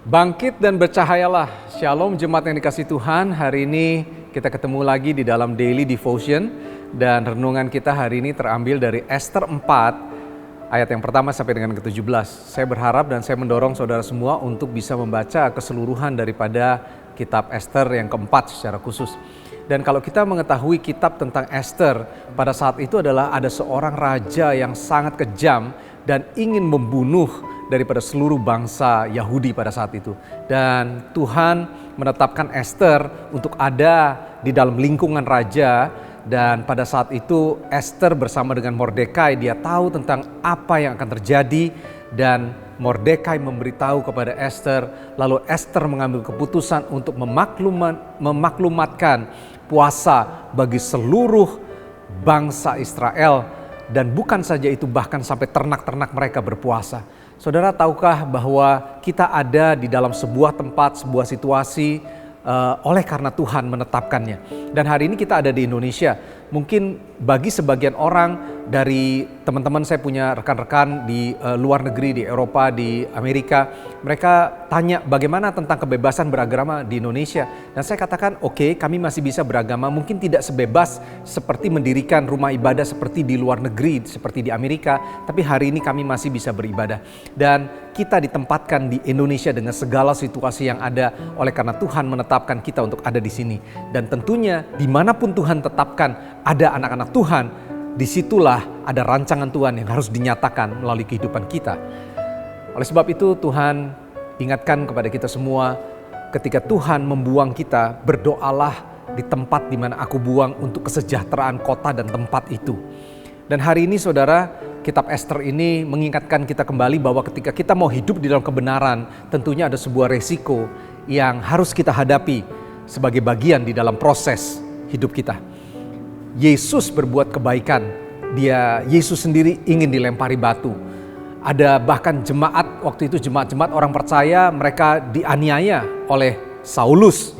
Bangkit dan bercahayalah. Shalom jemaat yang dikasihi Tuhan. Hari ini kita ketemu lagi di dalam Daily Devotion. Dan renungan kita hari ini terambil dari Ester 4 ayat yang pertama sampai dengan ke-17. Saya berharap dan saya mendorong saudara semua untuk bisa membaca keseluruhan daripada kitab Ester yang keempat secara khusus. Dan kalau kita mengetahui kitab tentang Ester, pada saat itu adalah ada seorang raja yang sangat kejam dan ingin membunuh daripada seluruh bangsa Yahudi pada saat itu. Dan Tuhan menetapkan Ester untuk ada di dalam lingkungan raja. Dan pada saat itu Ester bersama dengan Mordekai, dia tahu tentang apa yang akan terjadi. Dan Mordekai memberitahu kepada Ester, lalu Ester mengambil keputusan untuk memaklumatkan puasa bagi seluruh bangsa Israel. Dan bukan saja itu, bahkan sampai ternak-ternak mereka berpuasa. Saudara, tahukah bahwa kita ada di dalam sebuah tempat, sebuah situasi oleh karena Tuhan menetapkannya. Dan hari ini kita ada di Indonesia. Mungkin bagi sebagian orang dari teman-teman, saya punya rekan-rekan di luar negeri, di Eropa, di Amerika. Mereka tanya bagaimana tentang kebebasan beragama di Indonesia. Dan saya katakan oke, kami masih bisa beragama. Mungkin tidak sebebas seperti mendirikan rumah ibadah seperti di luar negeri, seperti di Amerika. Tapi hari ini kami masih bisa beribadah. Dan kita ditempatkan di Indonesia dengan segala situasi yang ada oleh karena Tuhan menetapkan kita untuk ada di sini. Dan tentunya dimanapun Tuhan tetapkan ada anak-anak Tuhan, disitulah ada rancangan Tuhan yang harus dinyatakan melalui kehidupan kita. Oleh sebab itu Tuhan ingatkan kepada kita semua, ketika Tuhan membuang kita, berdoalah di tempat di mana aku buang untuk kesejahteraan kota dan tempat itu. Dan hari ini saudara, kitab Ester ini mengingatkan kita kembali bahwa ketika kita mau hidup di dalam kebenaran, tentunya ada sebuah resiko yang harus kita hadapi sebagai bagian di dalam proses hidup kita. Yesus berbuat kebaikan, Yesus sendiri ingin dilempari batu. Ada bahkan jemaat, waktu itu jemaat-jemaat orang percaya, mereka dianiaya oleh Saulus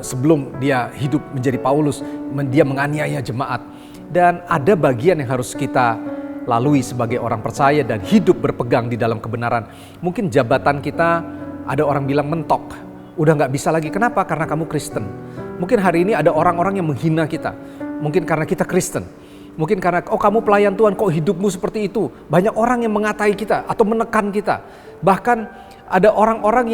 sebelum dia hidup menjadi Paulus. Dia menganiaya jemaat. Dan ada bagian yang harus kita lalui sebagai orang percaya dan hidup berpegang di dalam kebenaran. Mungkin jabatan kita, ada orang bilang mentok, udah gak bisa lagi. Kenapa? Karena kamu Kristen. Mungkin hari ini ada orang-orang yang menghina kita. Mungkin karena kita Kristen. Mungkin karena kamu pelayan Tuhan, kok hidupmu seperti itu. Banyak orang yang mengatai kita atau menekan kita. Bahkan ada orang-orang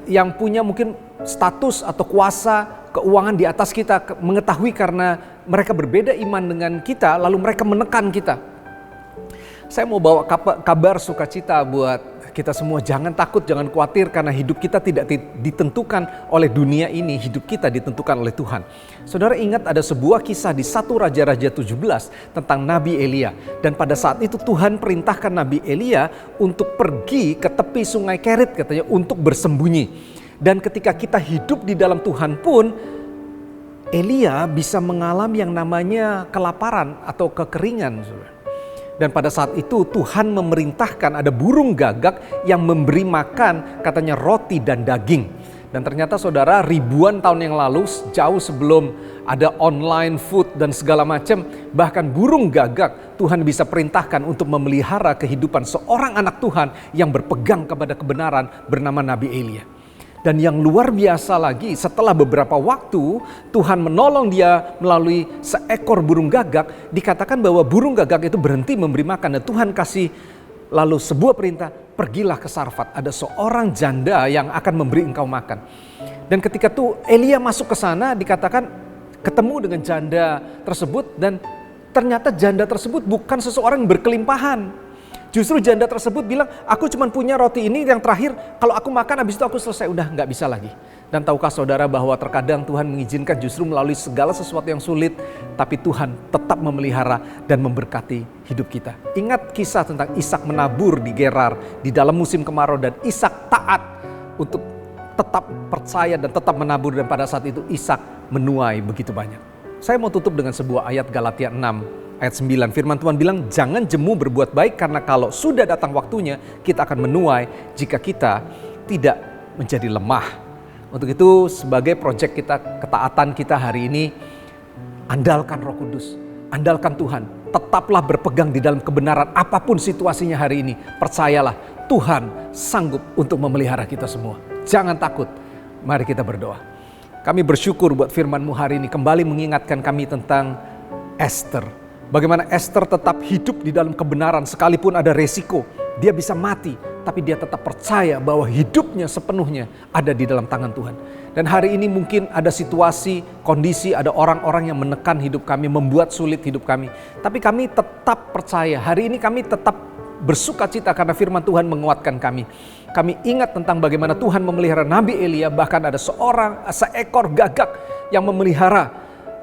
yang punya mungkin status atau kuasa keuangan di atas kita, mengetahui karena mereka berbeda iman dengan kita, lalu mereka menekan kita. Saya mau bawa kabar sukacita buat kita semua. Jangan takut, jangan khawatir, karena hidup kita tidak ditentukan oleh dunia ini. Hidup kita ditentukan oleh Tuhan. Saudara ingat ada sebuah kisah di 1 Raja-Raja 17 tentang Nabi Elia. Dan pada saat itu Tuhan perintahkan Nabi Elia untuk pergi ke tepi sungai Kerit, katanya, untuk bersembunyi. Dan ketika kita hidup di dalam Tuhan pun, Elia bisa mengalami yang namanya kelaparan atau kekeringan. Dan pada saat itu Tuhan memerintahkan ada burung gagak yang memberi makan, katanya, roti dan daging. Dan ternyata saudara, ribuan tahun yang lalu, jauh sebelum ada online food dan segala macam, bahkan burung gagak Tuhan bisa perintahkan untuk memelihara kehidupan seorang anak Tuhan yang berpegang kepada kebenaran bernama Nabi Elia. Dan yang luar biasa lagi, setelah beberapa waktu Tuhan menolong dia melalui seekor burung gagak. Dikatakan bahwa burung gagak itu berhenti memberi makan. Dan Tuhan kasih lalu sebuah perintah, pergilah ke Sarfat. Ada seorang janda yang akan memberi engkau makan. Dan ketika itu Elia masuk ke sana, dikatakan ketemu dengan janda tersebut. Dan ternyata janda tersebut bukan seseorang yang berkelimpahan. Justru janda tersebut bilang, aku cuma punya roti ini yang terakhir, kalau aku makan habis itu aku selesai, udah gak bisa lagi. Dan tahukah saudara bahwa terkadang Tuhan mengizinkan justru melalui segala sesuatu yang sulit, tapi Tuhan tetap memelihara dan memberkati hidup kita. Ingat kisah tentang Ishak menabur di Gerar di dalam musim kemarau, dan Ishak taat untuk tetap percaya dan tetap menabur, dan pada saat itu Ishak menuai begitu banyak. Saya mau tutup dengan sebuah ayat Galatia 6. Ayat 9, firman Tuhan bilang, jangan jemu berbuat baik, karena kalau sudah datang waktunya kita akan menuai jika kita tidak menjadi lemah. Untuk itu sebagai proyek kita, ketaatan kita hari ini, andalkan Roh Kudus, andalkan Tuhan. Tetaplah berpegang di dalam kebenaran apapun situasinya hari ini. Percayalah Tuhan sanggup untuk memelihara kita semua. Jangan takut. Mari kita berdoa. Kami bersyukur buat firman-Mu hari ini kembali mengingatkan kami tentang Esther. Bagaimana Esther tetap hidup di dalam kebenaran sekalipun ada resiko. Dia bisa mati, tapi dia tetap percaya bahwa hidupnya sepenuhnya ada di dalam tangan Tuhan. Dan hari ini mungkin ada situasi, kondisi, ada orang-orang yang menekan hidup kami, membuat sulit hidup kami. Tapi kami tetap percaya, hari ini kami tetap bersuka cita karena firman Tuhan menguatkan kami. Kami ingat tentang bagaimana Tuhan memelihara Nabi Elia, bahkan ada seekor gagak yang memelihara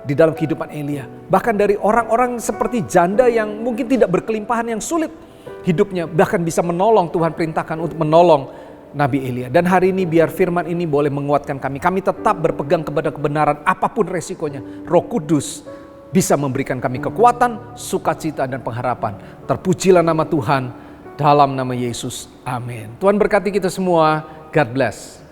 di dalam kehidupan Elia. Bahkan dari orang-orang seperti janda yang mungkin tidak berkelimpahan, yang sulit hidupnya, bahkan bisa menolong, Tuhan perintahkan untuk menolong Nabi Elia. Dan hari ini biar firman ini boleh menguatkan kami. Kami tetap berpegang kepada kebenaran apapun resikonya. Roh Kudus bisa memberikan kami kekuatan, sukacita dan pengharapan. Terpujilah nama Tuhan dalam nama Yesus. Amin. Tuhan berkati kita semua. God bless.